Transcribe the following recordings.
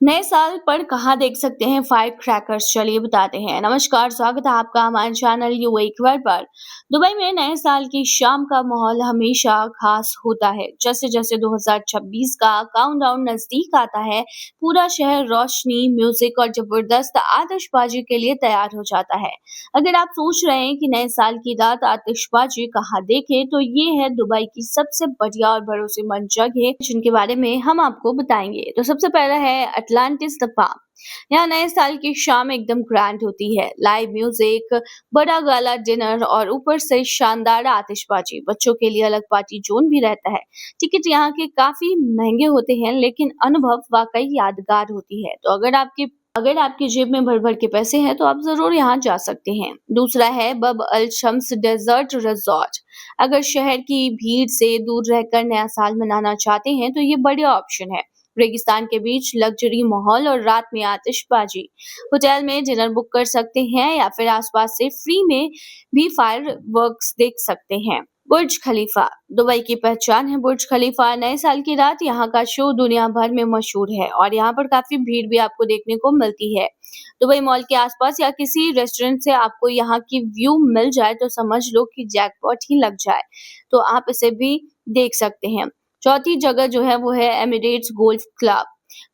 नए साल पर कहाँ देख सकते हैं फायर क्रैकर्स? चलिए बताते हैं। नमस्कार, स्वागत है आपका हमारे चैनल यूएई खबर पर। दुबई में नए साल की शाम का माहौल हमेशा खास होता है। जैसे जैसे 2026 का काउंटडाउन नजदीक आता है, पूरा शहर रोशनी, म्यूजिक और जबरदस्त आतिशबाजी के लिए तैयार हो जाता है। अगर आप सोच रहे हैं कि नए साल की रात आतिशबाजी कहाँ देखें, तो ये है दुबई की सबसे बढ़िया और भरोसेमंद जगह जिनके बारे में हम आपको बताएंगे। तो सबसे पहला है अटलांटिस द पाम। यहाँ नए साल की शाम एकदम ग्रैंड होती है। लाइव म्यूजिक, बड़ा गाला डिनर और ऊपर से शानदार आतिशबाजी। बच्चों के लिए अलग पार्टी जोन भी रहता है। टिकट यहाँ के काफी महंगे होते हैं, लेकिन अनुभव वाकई यादगार होती है। तो अगर आपकी जेब में भर भर के पैसे हैं तो आप जरूर यहाँ जा सकते हैं। दूसरा है बब अल शम्स डेजर्ट रिजॉर्ट। अगर शहर की भीड़ से दूर रहकर नया साल मनाना चाहते हैं तो ये बढ़िया ऑप्शन है। रेगिस्तान के बीच लग्जरी माहौल और रात में आतिशबाजी। होटल में डिनर बुक कर सकते हैं या फिर आसपास से फ्री में भी फायर वर्क्स देख सकते हैं। बुर्ज खलीफा। दुबई की पहचान है बुर्ज खलीफा। नए साल की रात यहाँ का शो दुनिया भर में मशहूर है और यहाँ पर काफी भीड़ भी आपको देखने को मिलती है। दुबई मॉल के आसपास या किसी रेस्टोरेंट से आपको यहाँ की व्यू मिल जाए तो समझ लो कि जैकपॉट ही लग जाए। तो आप इसे भी देख सकते हैं। चौथी जगह जो है वो है एमिरेट्स गोल्फ क्लब।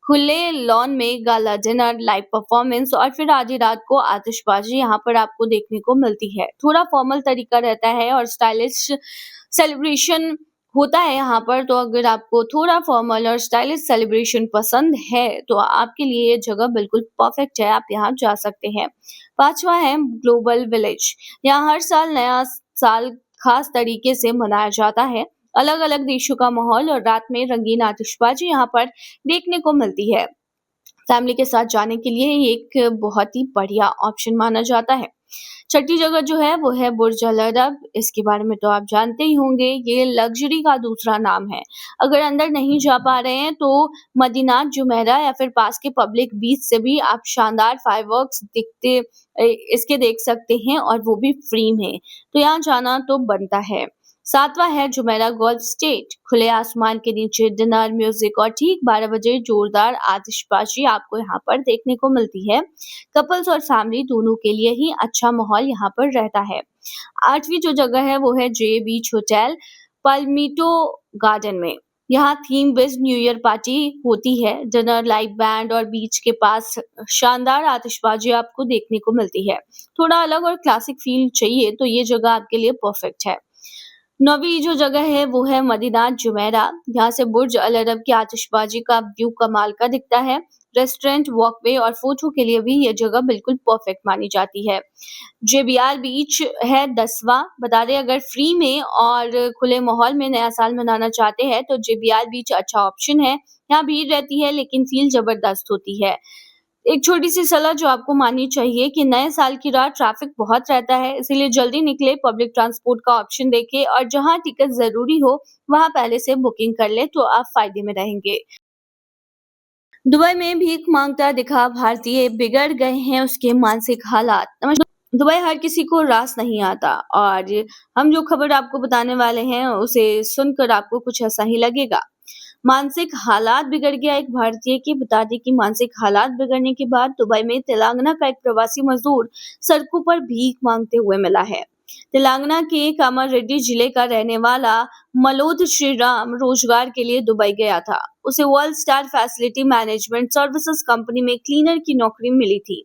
खुले लॉन में गाला डिनर, लाइव परफॉर्मेंस और फिर आधी रात को आतिशबाजी यहाँ पर आपको देखने को मिलती है। थोड़ा फॉर्मल तरीका रहता है और स्टाइलिश सेलिब्रेशन होता है यहाँ पर। तो अगर आपको थोड़ा फॉर्मल और स्टाइलिश सेलिब्रेशन पसंद है तो आपके लिए ये जगह बिल्कुल परफेक्ट है, आप यहाँ जा सकते हैं। पांचवा है ग्लोबल विलेज। यहाँ हर साल नया साल खास तरीके से मनाया जाता है। अलग अलग देशों का माहौल और रात में रंगीन आतिशबाजी यहाँ पर देखने को मिलती है। फैमिली के साथ जाने के लिए ये एक बहुत ही बढ़िया ऑप्शन माना जाता है। छठी जगह जो है वो है बुर्ज अल अरब। इसके बारे में तो आप जानते ही होंगे, ये लग्जरी का दूसरा नाम है। अगर अंदर नहीं जा पा रहे हैं तो मदीनात जुमेरा या फिर पास के पब्लिक बीच से भी आप शानदार फायरवर्क्स इसके देख सकते हैं और वो भी फ्री में। तो यहाँ जाना तो बनता है। सातवां है जुमेरा गोल्फ स्टेट। खुले आसमान के नीचे डिनर, म्यूजिक और ठीक 12 बजे जोरदार आतिशबाजी आपको यहाँ पर देखने को मिलती है। कपल्स और फैमिली दोनों के लिए ही अच्छा माहौल यहाँ पर रहता है। आठवीं जो जगह है वो है जे बीच होटल पल्मीटो गार्डन में। यहाँ theme based new year party होती है। डिनर, लाइव बैंड और बीच के पास शानदार आतिशबाजी आपको देखने को मिलती है। थोड़ा अलग और क्लासिक फील चाहिए तो ये जगह आपके लिए परफेक्ट है। नौवीं जो जगह है वो है मदीनात जुमेरा। यहाँ से बुर्ज अल अरब की आतिशबाजी का व्यू कमाल का दिखता है। रेस्टोरेंट, वॉकवे और फोटो के लिए भी ये जगह बिल्कुल परफेक्ट मानी जाती है। जेबीआर बीच है 10वां। बता दें, अगर फ्री में और खुले माहौल में नया साल मनाना चाहते हैं तो जेबीआर बीच अच्छा ऑप्शन है। यहाँ भीड़ रहती है लेकिन फील जबरदस्त होती है। एक छोटी सी सलाह जो आपको माननी चाहिए कि नए साल की रात ट्रैफिक बहुत रहता है, इसीलिए जल्दी निकले, पब्लिक ट्रांसपोर्ट का ऑप्शन देखें और जहां टिकट जरूरी हो वहां पहले से बुकिंग कर ले तो आप फायदे में रहेंगे। दुबई में भीख मांगता दिखा भारतीय, बिगड़ गए हैं उसके मानसिक हालात। नमस्कार। दुबई हर किसी को रास नहीं आता और हम जो खबर आपको बताने वाले हैं उसे सुनकर आपको कुछ ऐसा ही लगेगा। मानसिक हालात बिगड़ गया एक भारतीय की। बता दें कि मानसिक हालात बिगड़ने के बाद दुबई में तेलंगाना का एक प्रवासी मजदूर सड़कों पर भीख मांगते हुए मिला है। तेलंगाना के कामारेड्डी जिले का रहने वाला मलोद श्रीराम रोजगार के लिए दुबई गया था। उसे world star facility management services company में क्लीनर की नौकरी मिली थी।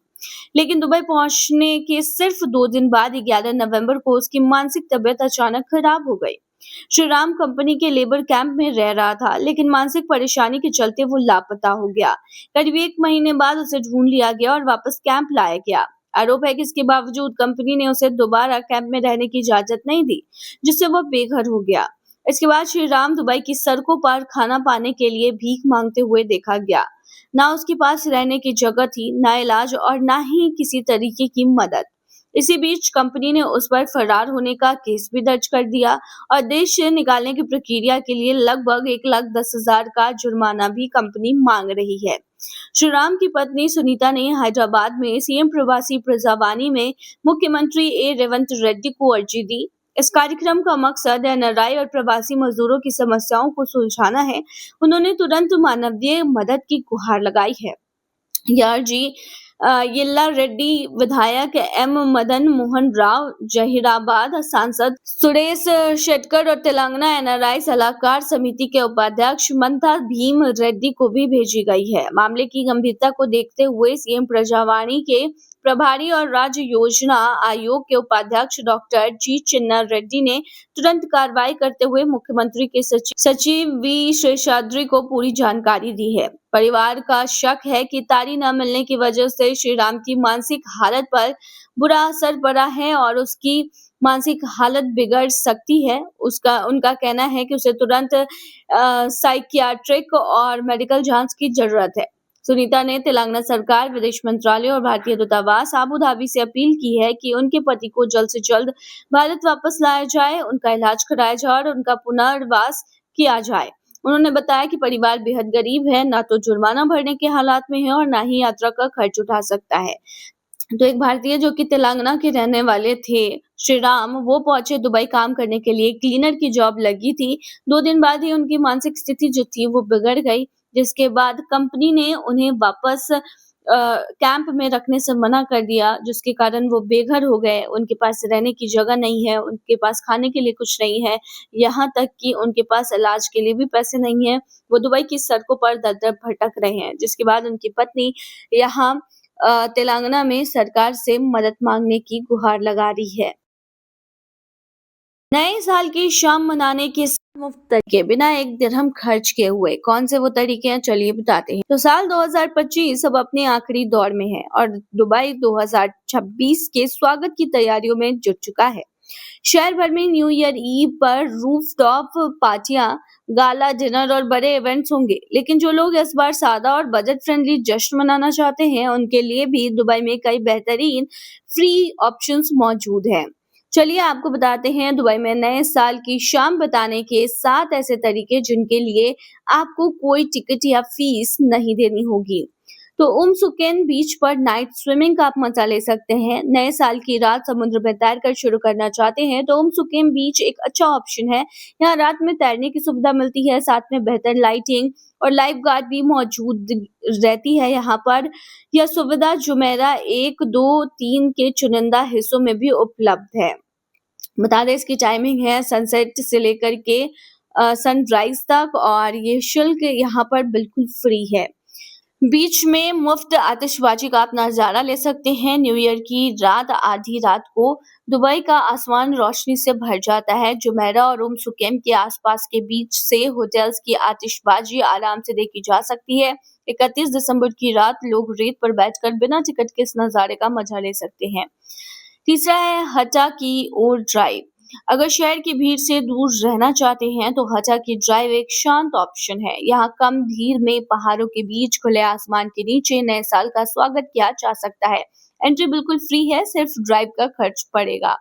लेकिन दुबई पहुंचने के सिर्फ 2 दिन बाद 11 नवंबर को उसकी मानसिक तबीयत अचानक खराब हो गई। श्रीराम कंपनी के लेबर कैंप में रह रहा था, लेकिन मानसिक परेशानी के चलते वो लापता हो गया। करीब 1 महीने बाद उसे ढूंढ लिया गया और वापस कैंप लाया गया। आरोप है कि इसके बावजूद कंपनी ने उसे दोबारा कैंप में रहने की इजाजत नहीं दी, जिससे वह बेघर हो गया। इसके बाद श्रीराम दुबई की सड़कों पर खाना पाने के लिए भीख मांगते हुए देखा गया। ना उसके पास रहने की जगह थी, ना इलाज और ना ही किसी तरीके की मदद। इसी बीच कंपनी ने उस पर फरार होने का केस भी दर्ज कर दिया और देश से निकालने की प्रक्रिया के लिए लगभग 1,10,000 का जुर्माना भी कंपनी मांग रही है। श्रीराम की पत्नी सुनीता ने हैदराबाद में सीएम प्रवासी प्रजावानी में मुख्यमंत्री रेवंत रेड्डी को अर्जी दी। इस कार्यक्रम का मकसद एनआरआई और प्रवासी मजदूरों की समस्याओं को सुलझाना है। उन्होंने तुरंत मानवीय मदद की गुहार लगाई है। यारजी येल्ला रेड्डी, विधायक एम मदन मोहन राव, जहीराबाद सांसद सुरेश शेट्टर और तेलंगाना एनआरआई सलाहकार समिति के उपाध्यक्ष मंथा भीम रेड्डी को भी भेजी गई है। मामले की गंभीरता को देखते हुए सीएम प्रजावाणी के प्रभारी और राज्य योजना आयोग के उपाध्यक्ष डॉक्टर जी चिन्ना रेड्डी ने तुरंत कार्रवाई करते हुए मुख्यमंत्री के सचिव वी शेषाद्री को पूरी जानकारी दी है। परिवार का शक है कि तारी न मिलने की वजह से श्री राम की मानसिक हालत पर बुरा असर पड़ा है और उसकी मानसिक हालत बिगड़ सकती है। उनका कहना है कि उसे तुरंत साइकियाट्रिक और मेडिकल जांच की जरूरत है। सुनीता ने तेलंगाना सरकार, विदेश मंत्रालय और भारतीय दूतावास अबू धाबी से अपील की है कि उनके पति को जल्द से जल्द भारत वापस लाया जाए, उनका इलाज कराया जाए और उनका पुनर्वास किया जाए। उन्होंने बताया कि परिवार बेहद गरीब है, ना तो जुर्माना भरने के हालात में है और ना ही यात्रा का खर्च उठा सकता है। तो एक भारतीय जो कि तेलंगाना के रहने वाले थे, श्री राम, वो पहुंचे दुबई काम करने के लिए। क्लीनर की जॉब लगी थी। 2 दिन बाद ही उनकी मानसिक स्थिति जो थी वो बिगड़ गई, जिसके बाद कंपनी ने उन्हें वापस कैंप में रखने से मना कर दिया, जिसके कारण वो बेघर हो गए। उनके पास रहने की जगह नहीं है, उनके पास खाने के लिए कुछ नहीं है, यहाँ तक कि उनके पास इलाज के लिए भी पैसे नहीं है। वो दुबई की सड़कों पर दर-दर भटक रहे हैं, जिसके बाद उनकी पत्नी यहाँ तेलंगाना में सरकार से मदद मांगने की गुहार लगा रही है। नए साल की शाम मनाने के मुफ्त तरीके बिना एक दिरहम खर्च किए हुए, कौन से वो तरीके हैं, चलिए बताते हैं। तो साल 2025 अब अपने आखिरी दौर में है और दुबई 2026 के स्वागत की तैयारियों में जुट चुका है। शहर भर में न्यू ईयर ईव पर रूफटॉप पार्टियां, गाला डिनर और बड़े इवेंट्स होंगे। लेकिन जो लोग इस बार सादा और बजट फ्रेंडली जश्न मनाना चाहते हैं, उनके लिए भी दुबई में कई बेहतरीन फ्री ऑप्शंस मौजूद हैं। चलिए आपको बताते हैं दुबई में नए साल की शाम बताने के 7 ऐसे तरीके जिनके लिए आपको कोई टिकट या फीस नहीं देनी होगी। तो सुकेन बीच पर नाइट स्विमिंग का आप मजा ले सकते हैं। नए साल की रात समुद्र में तैरकर शुरू करना चाहते हैं तो सुकेन बीच एक अच्छा ऑप्शन है। यहाँ रात में तैरने की सुविधा मिलती है, साथ में बेहतर लाइटिंग और लाइफ गार्ड भी मौजूद रहती है यहाँ पर। यह सुविधा जुमेरा 1, 2, 3 के चुनिंदा हिस्सों में भी उपलब्ध है। बता दें इसकी टाइमिंग है सनसेट से लेकर के सनराइज तक और ये शुल्क यहाँ पर बिल्कुल फ्री है। बीच में मुफ्त आतिशबाजी का आप नजारा ले सकते हैं। न्यू ईयर की रात आधी रात को दुबई का आसमान रोशनी से भर जाता है। जुमेरा और सुकेम के आसपास के बीच से होटल्स की आतिशबाजी आराम से देखी जा सकती है। 31 दिसंबर की रात लोग रेत पर बैठकर बिना टिकट के इस नजारे का मजा ले सकते हैं। तीसरा है हटा की ओर ड्राइव। अगर शहर की भीड़ से दूर रहना चाहते हैं तो हटा की ड्राइव एक शांत ऑप्शन है। यहाँ कम भीड़ में पहाड़ों के बीच खुले आसमान के नीचे नए साल का स्वागत किया जा सकता है। एंट्री बिल्कुल फ्री है, सिर्फ ड्राइव का खर्च पड़ेगा।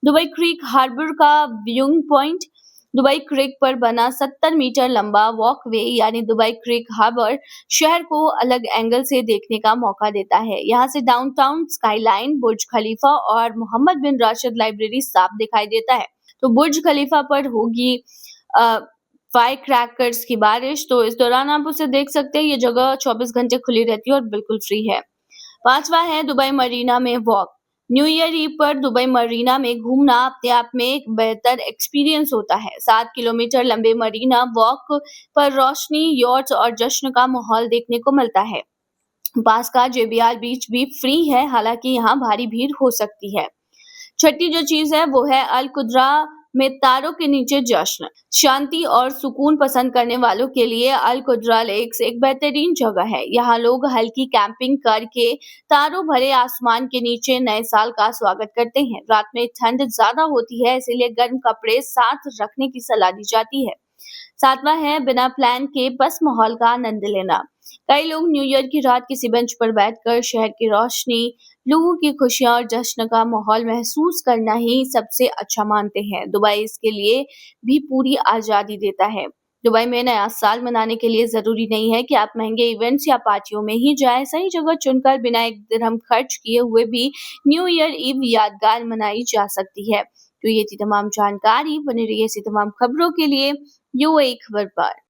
दुबई क्रीक हार्बर का व्यूइंग पॉइंट। दुबई क्रीक पर बना 70 मीटर लंबा वॉकवे यानी दुबई क्रीक हार्बर शहर को अलग एंगल से देखने का मौका देता है। यहाँ से डाउनटाउन स्काईलाइन, बुर्ज खलीफा और मोहम्मद बिन राशिद लाइब्रेरी साफ दिखाई देता है। तो बुर्ज खलीफा पर होगी फायर क्रैकर्स की बारिश, तो इस दौरान आप उसे देख सकते हैं। ये जगह 24 घंटे खुली रहती है और बिल्कुल फ्री है। 5वां है दुबई मरीना में वॉक। न्यू ईयर ईव पर दुबई मरीना में घूमना अपने आप में एक बेहतर एक्सपीरियंस होता है। 7 किलोमीटर लंबे मरीना वॉक पर रोशनी, यॉट्स और जश्न का माहौल देखने को मिलता है। पास का जेबीआर बीच भी फ्री है, हालांकि यहाँ भारी भीड़ हो सकती है। छठी जो चीज है वो है अल कुद्रा में तारों के नीचे जश्न। शांति और सुकून पसंद करने वालों के लिए अल कुद्रा लेक्स एक बेहतरीन जगह है। यहाँ लोग हल्की कैंपिंग करके तारों भरे आसमान के नीचे नए साल का स्वागत करते हैं। रात में ठंड ज्यादा होती है, इसीलिए गर्म कपड़े साथ रखने की सलाह दी जाती है। 7वां है बिना प्लान के बस माहौल का आनंद लेना। कई लोग न्यू ईयर की रात किसी बेंच पर बैठकर शहर की रोशनी, लोगों की खुशियां और जश्न का माहौल महसूस करना ही सबसे अच्छा मानते हैं। दुबई इसके लिए भी पूरी आजादी देता है। दुबई में नया साल मनाने के लिए जरूरी नहीं है कि आप महंगे इवेंट्स या पार्टियों में ही जाएं। सही जगह चुनकर बिना एक दिरहम खर्च किए हुए भी न्यू ईयर ईव यादगार मनाई जा सकती है। तो ये थी तमाम जानकारी। बने रहिए ऐसी तमाम खबरों के लिए यूएई खबर पर।